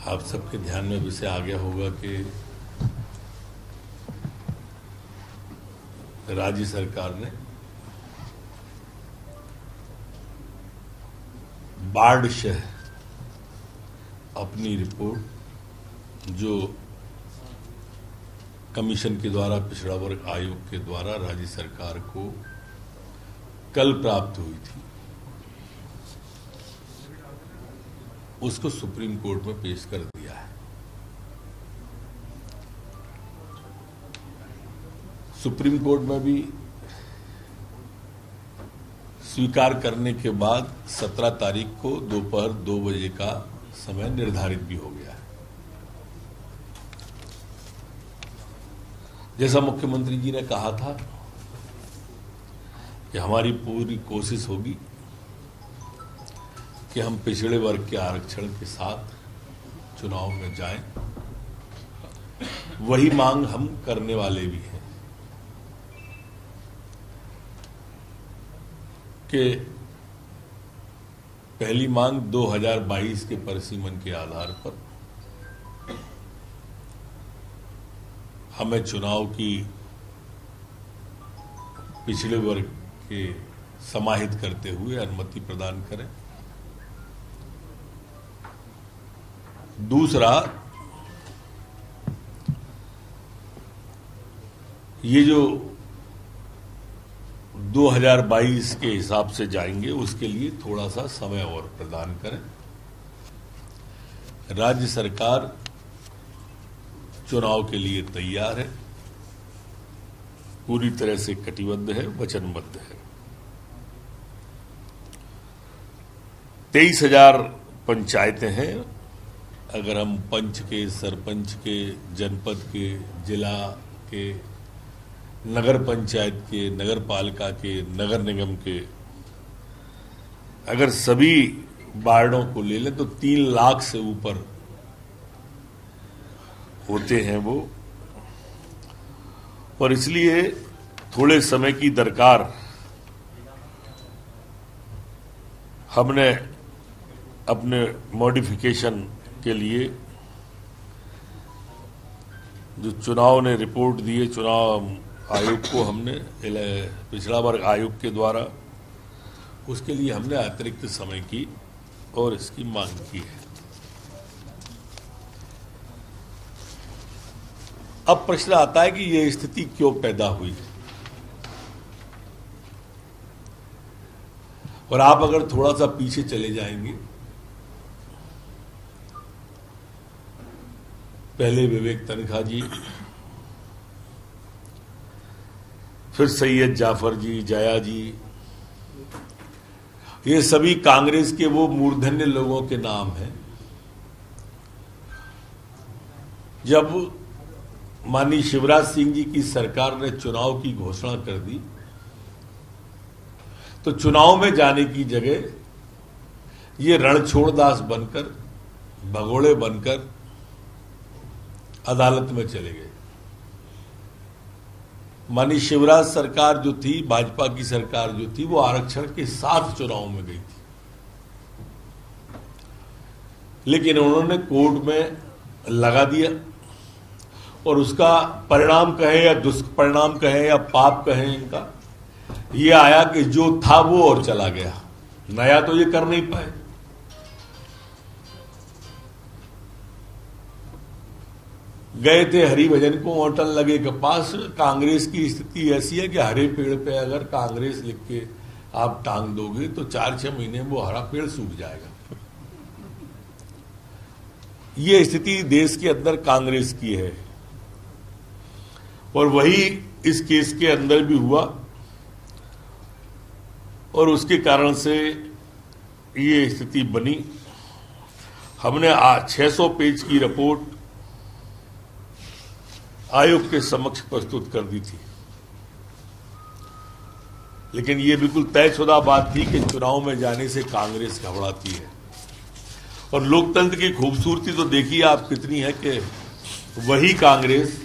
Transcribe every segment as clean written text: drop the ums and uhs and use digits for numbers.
आप सबके ध्यान में विषय आ गया होगा कि राज्य सरकार ने बाढ़शह अपनी रिपोर्ट जो कमीशन के द्वारा पिछड़ा वर्ग आयोग के द्वारा राज्य सरकार को कल प्राप्त हुई थी, उसको सुप्रीम कोर्ट में पेश कर दिया है। सुप्रीम कोर्ट में भी स्वीकार करने के बाद 17 तारीख को दोपहर 2 बजे का समय निर्धारित भी हो गया है। जैसा मुख्यमंत्री जी ने कहा था कि हमारी पूरी कोशिश होगी कि हम पिछड़े वर्ग के आरक्षण के साथ चुनाव में जाएं, वही मांग हम करने वाले भी हैं कि पहली मांग 2022 के परिसीमन के आधार पर हमें चुनाव की पिछड़े वर्ग के समाहित करते हुए अनुमति प्रदान करें। दूसरा, ये जो 2022 के हिसाब से जाएंगे उसके लिए थोड़ा सा समय और प्रदान करें। राज्य सरकार चुनाव के लिए तैयार है, पूरी तरह से कटिबद्ध है, वचनबद्ध है। 23,000 पंचायतें हैं। अगर हम पंच के, सरपंच के, जनपद के, जिला के, नगर पंचायत के, नगर पालिका के, नगर निगम के, अगर सभी वार्डों को ले लें तो 3 लाख से ऊपर होते हैं वो, और इसलिए थोड़े समय की दरकार हमने अपने मॉडिफिकेशन के लिए जो चुनाव ने रिपोर्ट दी है चुनाव आयोग को, हमने पिछड़ा वर्ग आयोग के द्वारा, उसके लिए हमने अतिरिक्त समय की और इसकी मांग की है। अब प्रश्न आता है कि यह स्थिति क्यों पैदा हुई, और आप अगर थोड़ा सा पीछे चले जाएंगे, पहले विवेक तनखा जी, फिर सैयद जाफर जी, जया जी, ये सभी कांग्रेस के वो मूर्धन्य लोगों के नाम हैं। जब माननीय शिवराज सिंह जी की सरकार ने चुनाव की घोषणा कर दी तो चुनाव में जाने की जगह ये रणछोड़दास बनकर, भगोड़े बनकर अदालत में चले गए। माननीय शिवराज सरकार जो थी, भाजपा की सरकार जो थी, वो आरक्षण के साथ चुनाव में गई थी, लेकिन उन्होंने कोर्ट में लगा दिया और उसका परिणाम कहें या दुष्परिणाम कहें या पाप कहें इनका, ये आया कि जो था वो और चला गया, नया तो ये कर नहीं पाए। गए थे हरिभजन को होटल लगे के पास। कांग्रेस की स्थिति ऐसी है कि हरे पेड़ पे अगर कांग्रेस लिख के आप टांग दोगे तो 4-6 महीने में वो हरा पेड़ सूख जाएगा। ये स्थिति देश के अंदर कांग्रेस की है और वही इस केस के अंदर भी हुआ, और उसके कारण से ये स्थिति बनी। हमने 600 पेज की रिपोर्ट आयोग के समक्ष प्रस्तुत कर दी थी, लेकिन ये बिल्कुल तयशुदा बात थी कि चुनाव में जाने से कांग्रेस घबराती है। और लोकतंत्र की खूबसूरती तो देखिए आप कितनी है कि वही कांग्रेस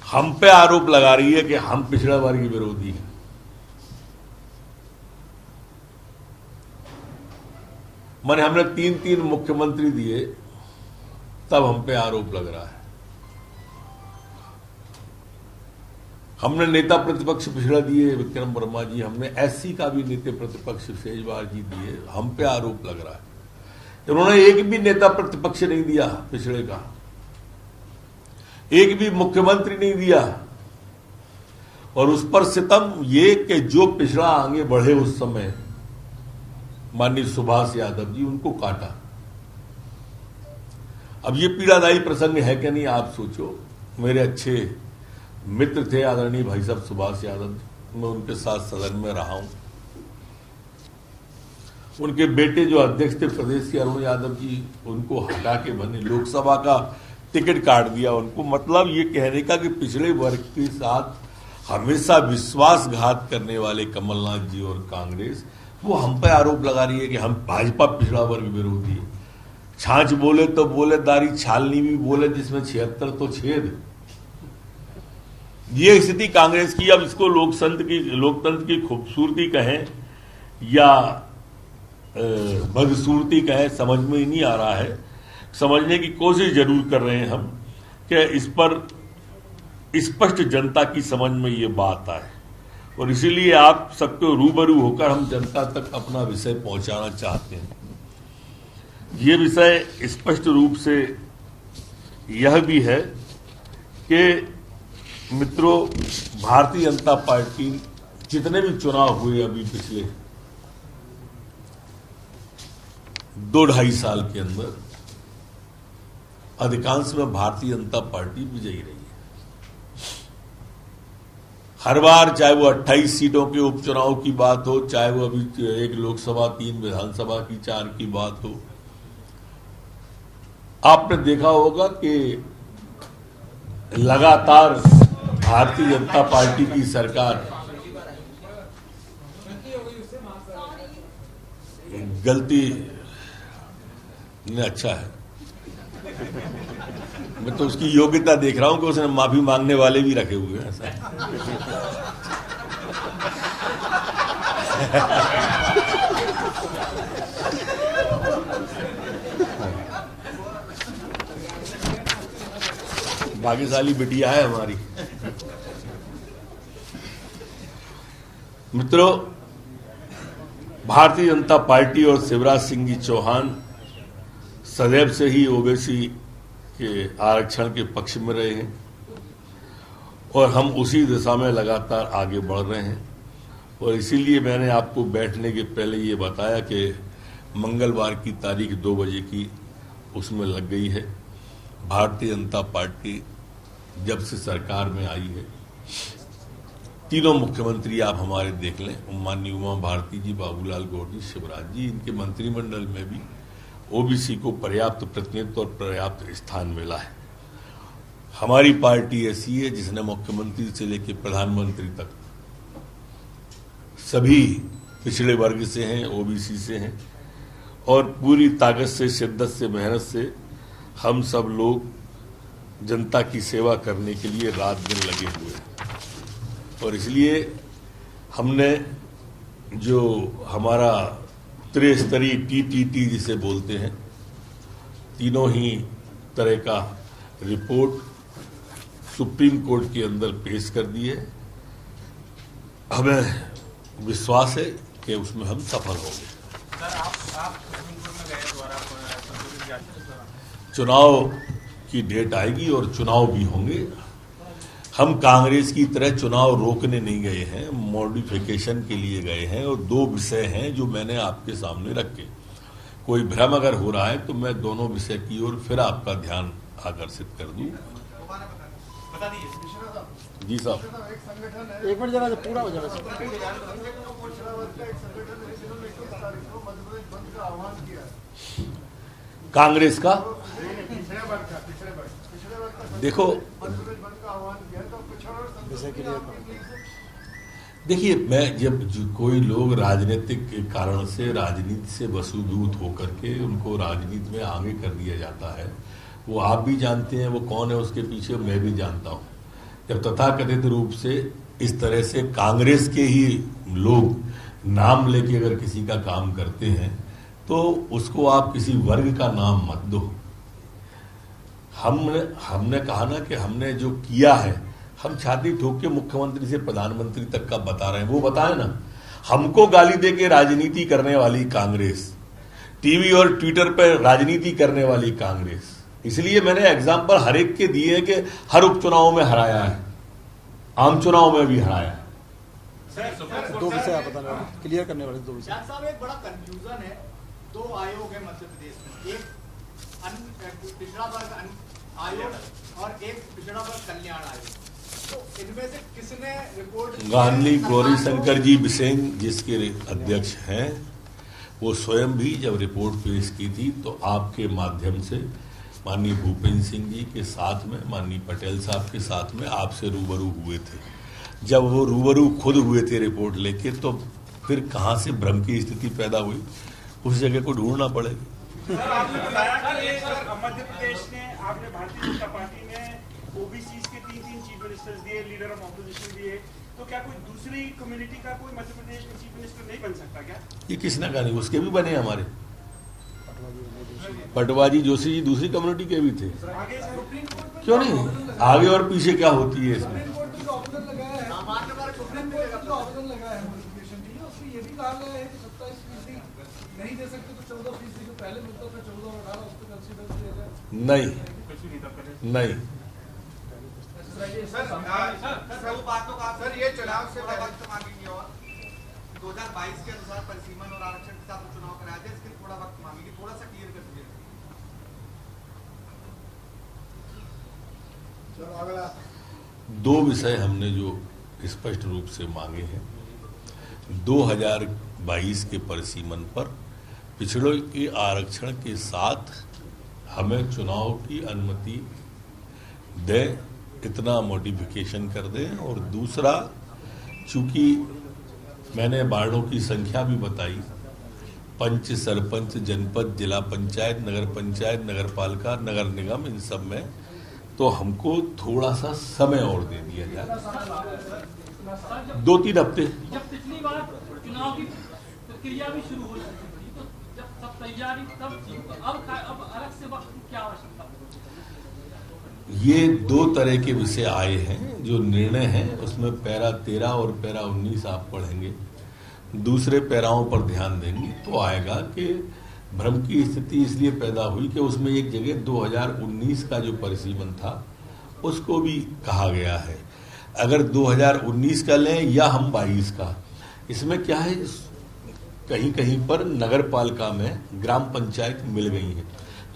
हम पे आरोप लगा रही है कि हम पिछड़ा वर्ग विरोधी हैं। माने हमने 3 मुख्यमंत्री दिए, तब हम पे आरोप लग रहा है। हमने नेता प्रतिपक्ष पिछड़ा दिए विक्रम वर्मा जी, हमने एससी का भी नेता प्रतिपक्ष शेजवार जी दिए, हम पे आरोप लग रहा है। उन्होंने एक भी नेता प्रतिपक्ष नहीं दिया पिछड़े का, एक भी मुख्यमंत्री नहीं दिया। और उस पर सितम ये कि जो पिछड़ा आगे बढ़े उस समय माननीय सुभाष यादव जी, उनको काटा। अब ये पीड़ादायी प्रसंग है कि नहीं, आप सोचो। मेरे अच्छे मित्र थे आदरणीय भाई साहब सुभाष यादव, मैं उनके साथ सदन में रहा हूं। उनके बेटे जो अध्यक्ष थे प्रदेश के अरुण यादव जी, उनको हटा के बने लोकसभा का टिकट काट दिया उनको। मतलब ये कहने का कि पिछड़े वर्ग के साथ हमेशा विश्वासघात करने वाले कमलनाथ जी और कांग्रेस, वो हम पे आरोप लगा रही है कि हम भाजपा पिछड़ा वर्ग विरोधी है। छाछ बोले तो बोले, दारी छालनी भी बोले, जिसमें 76 तो छेद। ये स्थिति कांग्रेस की। अब इसको लोकतंत्र की खूबसूरती कहें या बदसूरती कहें, समझ में ही नहीं आ रहा है। समझने की कोशिश जरूर कर रहे हैं हम कि इस पर स्पष्ट जनता की समझ में ये बात आए, और इसीलिए आप सबको रूबरू होकर हम जनता तक अपना विषय पहुंचाना चाहते हैं। ये विषय स्पष्ट रूप से यह भी है कि मित्रों, भारतीय जनता पार्टी जितने भी चुनाव हुए अभी पिछले 2-2.5 साल के अंदर, अधिकांश में भारतीय जनता पार्टी विजयी रही है। हर बार, चाहे वो 28 सीटों के उपचुनाव की बात हो, चाहे वो अभी 1 लोकसभा 3 विधानसभा की 4 की बात हो, आपने देखा होगा कि लगातार भारतीय जनता पार्टी की सरकार गलती ने, अच्छा है, मैं तो उसकी योग्यता देख रहा हूं कि उसने माफी मांगने वाले भी रखे हुए हैं ऐसा। भाग्यशाली बिटिया है हमारी। मित्रों, भारतीय जनता पार्टी और शिवराज सिंह जी चौहान सदैव से ही ओबीसी के आरक्षण के पक्ष में रहे हैं, और हम उसी दिशा में लगातार आगे बढ़ रहे हैं। और इसीलिए मैंने आपको बैठने के पहले ये बताया कि मंगलवार की तारीख 2 बजे की उसमें लग गई है। भारतीय जनता पार्टी जब से सरकार में आई है, तीनों मुख्यमंत्री आप हमारे देख लें, माननीय उमा भारती जी, बाबूलाल गौर जी, शिवराज जी, इनके मंत्रिमंडल में भी ओबीसी को पर्याप्त प्रतिनिधित्व और पर्याप्त स्थान मिला है। हमारी पार्टी ऐसी है जिसने मुख्यमंत्री से लेकर प्रधानमंत्री तक सभी पिछड़े वर्ग से हैं, ओबीसी से हैं, और पूरी ताकत से, शिद्दत से, मेहनत से हम सब लोग जनता की सेवा करने के लिए रात दिन लगे हुए हैं। और इसलिए हमने जो हमारा त्रिस्तरीय टीटीटी जिसे बोलते हैं, तीनों ही तरह का रिपोर्ट सुप्रीम कोर्ट के अंदर पेश कर दी है। हमें विश्वास है कि उसमें हम सफल होंगे। चुनाव की डेट आएगी और चुनाव भी होंगे। हम कांग्रेस की तरह चुनाव रोकने नहीं गए हैं, मॉडिफिकेशन के लिए गए हैं। और 2 विषय हैं जो मैंने आपके सामने रखे। कोई भ्रम अगर हो रहा है तो मैं दोनों विषय की ओर फिर आपका ध्यान आकर्षित कर दूं। जी साहब, एक मिनट जरा पूरा हो जाएगा। कांग्रेस का देखो, देखिए, मैं जब कोई लोग राजनीतिक कारण से, राजनीति से वसूभूत होकर के उनको राजनीति में आगे कर दिया जाता है, वो आप भी जानते हैं वो कौन है उसके पीछे, मैं भी जानता हूं। जब तथाकथित रूप से इस तरह से कांग्रेस के ही लोग नाम लेके अगर किसी का काम करते हैं तो उसको आप किसी वर्ग का नाम मत दो। हमने कहा ना कि हमने जो किया है, हम छाती ठोक के मुख्यमंत्री से प्रधानमंत्री तक का बता रहे हैं, वो बताए ना। हमको गाली दे के राजनीति करने वाली कांग्रेस, टीवी और ट्विटर पर राजनीति करने वाली कांग्रेस, इसलिए मैंने एग्जाम्पल हर एक के दिए कि हर उपचुनाव में हराया है, आम चुनाव में भी हराया है। दो विषय आप बता रहे हैं, क्लियर करने वाले दो विषय। जाट साहब, एक बड़ा कंफ्यूजन है, दो आयोग है मध्य प्रदेश में, एक पिछड़ा वर्ग आयोग और एक पिछड़ा वर्ग कल्याण आयोग। तो इनमें से किसने रिपोर्ट? गांधी गौरी शंकर जी बिसेन जिसके अध्यक्ष हैं, वो स्वयं भी जब रिपोर्ट पेश की थी तो आपके माध्यम से माननीय भूपेंद्र सिंह जी के साथ में, माननीय पटेल साहब के साथ में आपसे रूबरू हुए थे। जब वो रूबरू खुद हुए थे रिपोर्ट लेके, तो फिर कहां से भ्रम की स्थिति पैदा हुई, उस जगह को ढूंढना पड़ेगा। सर, आपने बताया कि मध्य प्रदेश ने, आपने भारतीय जनता पार्टी ने ओबीसी के 3 चीफ मिनिस्टर्स दिए, लीडर ऑफ ऑपोजिशन दिए, तो क्या कोई दूसरी कम्युनिटी का कोई मध्य प्रदेश में चीफ मिनिस्टर नहीं बन सकता क्या? ये किसने कहा नहीं, उसके भी बने हमारे पटवाजी जोशी जी दूसरी कम्युनिटी के भी थे। क्यों नहीं, आगे और पीछे क्या होती है इसमें? नहीं दे सकते तो 14% जो पहले मिलता था 14 और 18 उस पर कंसीडर किया जाए। नहीं सर, वो बातों का सर, ये चुनाव से वक्त मांगेंगे और 2022 के अनुसार परिसीमन और आरक्षण के साथ चुनाव कराया जाए, इसके थोड़ा वक्त मांगेंगे, थोड़ा सा क्लियर कर दीजिए। दो विषय हमने जो स्पष्ट रूप से मांगे हैं, 2022 के परिसीमन पर पिछड़ों के आरक्षण के साथ हमें चुनाव की अनुमति दें, इतना मॉडिफिकेशन कर दें। और दूसरा, चूंकि मैंने वार्डों की संख्या भी बताई, पंच, सरपंच, जनपद, जिला पंचायत, नगर पालिका, नगर निगम, इन सब में तो हमको थोड़ा सा समय और दे दिया जाए, 2-3 हफ्ते। जब पिछली बार चुनाव की प्रक्रिया भी शुरू हो चुकी थी, तो जब सब तैयारी तब थी, तो अब अलग से वक्त की क्या आवश्यकता? ये 2 तरह के विषय आए हैं, जो निर्णय हैं उसमें पैरा 13 और पैरा 19 आप पढ़ेंगे, दूसरे पैराओं पर ध्यान देंगे तो आएगा कि भ्रम की स्थिति इसलिए पैदा हुई कि उसमें एक जगह 2019 का जो परिसीमन था उसको भी कहा गया है। अगर 2019 का लें या हम 22 का, इसमें क्या है, कहीं कहीं पर नगर पालिका में ग्राम पंचायत मिल गई है,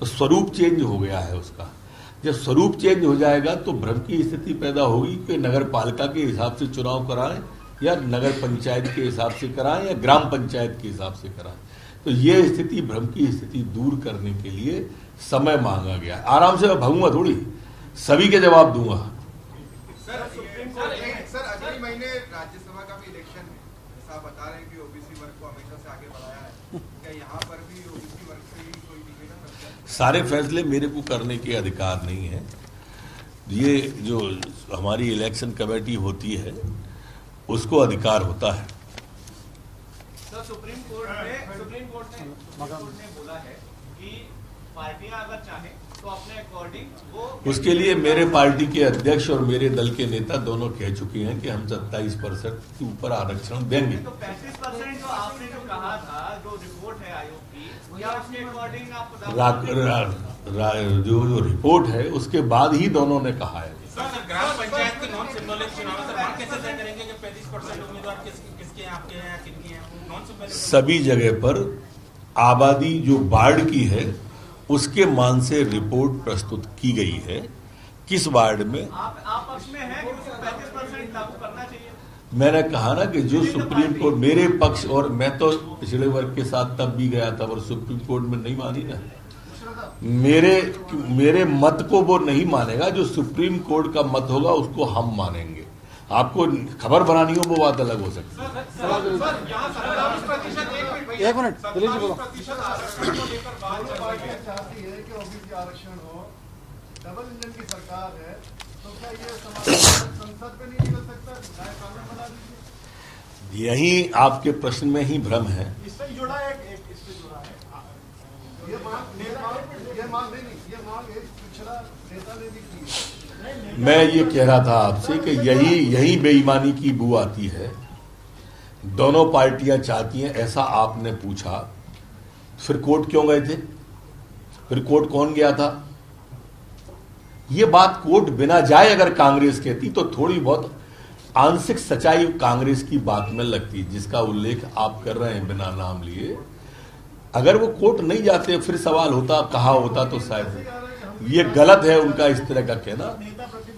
तो स्वरूप चेंज हो गया है उसका। जब स्वरूप चेंज हो जाएगा तो भ्रम की स्थिति पैदा होगी कि नगर पालिका के हिसाब से चुनाव कराएं या नगर पंचायत के हिसाब से कराएं या ग्राम पंचायत के हिसाब से कराएं। तो ये स्थिति, भ्रम की स्थिति दूर करने के लिए समय मांगा गया। आराम से मैं भागूंगा थोड़ी, सभी के जवाब दूंगा। सर, सुप्रीम कोर्ट ने सर अगले महीने राज्यसभा का भी इलेक्शन है, ऐसा बता रहे हैं कि ओबीसी वर्ग को हमेशा से आगे बढ़ाया है, क्या यहाँ पर भी ओबीसी वर्ग से ही कोई निवेदन? सारे फैसले मेरे को करने के अधिकार नहीं है, ये जो हमारी इलेक्शन कमेटी होती है उसको अधिकार होता है। सर, सुप्रीम कोर्ट ने बोला है कि पार्टियां अगर चाहे तो अपने अकॉर्डिंग वो, उसके लिए मेरे पार्टी के अध्यक्ष और मेरे दल के नेता दोनों कह चुके हैं कि हम 27% के ऊपर आरक्षण देंगे। तो 35% जो आपने जो कहा था, जो रिपोर्ट है आयोग की, या उसके अकॉर्डिंग आप जो रिपोर्ट है उसके बाद ही दोनों ने कहा है। ग्राम पंचायत के नॉन सिंबॉलिक चुनाव कैसे तय करेंगे कि 35% उम्मीदवार किसके हैं, आपके हैं या किनके हैं? नॉन सिंबॉलिक सभी जगह पर आबादी जो वार्ड की है उसके मान से रिपोर्ट प्रस्तुत की गई है। किस वार्ड में आप पक्ष में है कि उसे 35% लागू करना चाहिए? मैंने कहा ना कि जो सुप्रीम कोर्ट मेरे पक्ष, और मैं तो पिछड़े वर्ग के साथ तब भी गया था और सुप्रीम कोर्ट में नहीं मानी ना, मेरे मत को वो नहीं मानेगा, जो सुप्रीम कोर्ट का मत होगा उसको हम मानेंगे। आपको खबर बनानी हो वो बात अलग हो सकती है। एक मिनट, दिलीप जी बोलो। चाहती है कि ओबीसी आरक्षण हो, डबल इंजन की सरकार है, तो क्या ये संसद पे नहीं निकल सकता? कानून बना दीजिए। यही आपके प्रश्न में ही भ्रम है। इससे जुड़ा एक इससे जुड़ा है ये मांग ये मांग एक पिछड़ा नेता ने भी की है। मैं ये कह रहा था आपसे कि यही बेईमानी की बू आती है। दोनों पार्टियां चाहती हैं ऐसा आपने पूछा, फिर कोर्ट क्यों गए थे? फिर कोर्ट कौन गया था? ये बात कोर्ट बिना जाए अगर कांग्रेस कहती तो थोड़ी बहुत आंशिक सच्चाई कांग्रेस की बात में लगती, जिसका उल्लेख आप कर रहे हैं बिना नाम लिए। अगर वो कोर्ट नहीं जाते फिर सवाल होता, कहा होता तो शायद ये गलत है उनका इस तरह का कहना। नेता प्रतिपक्ष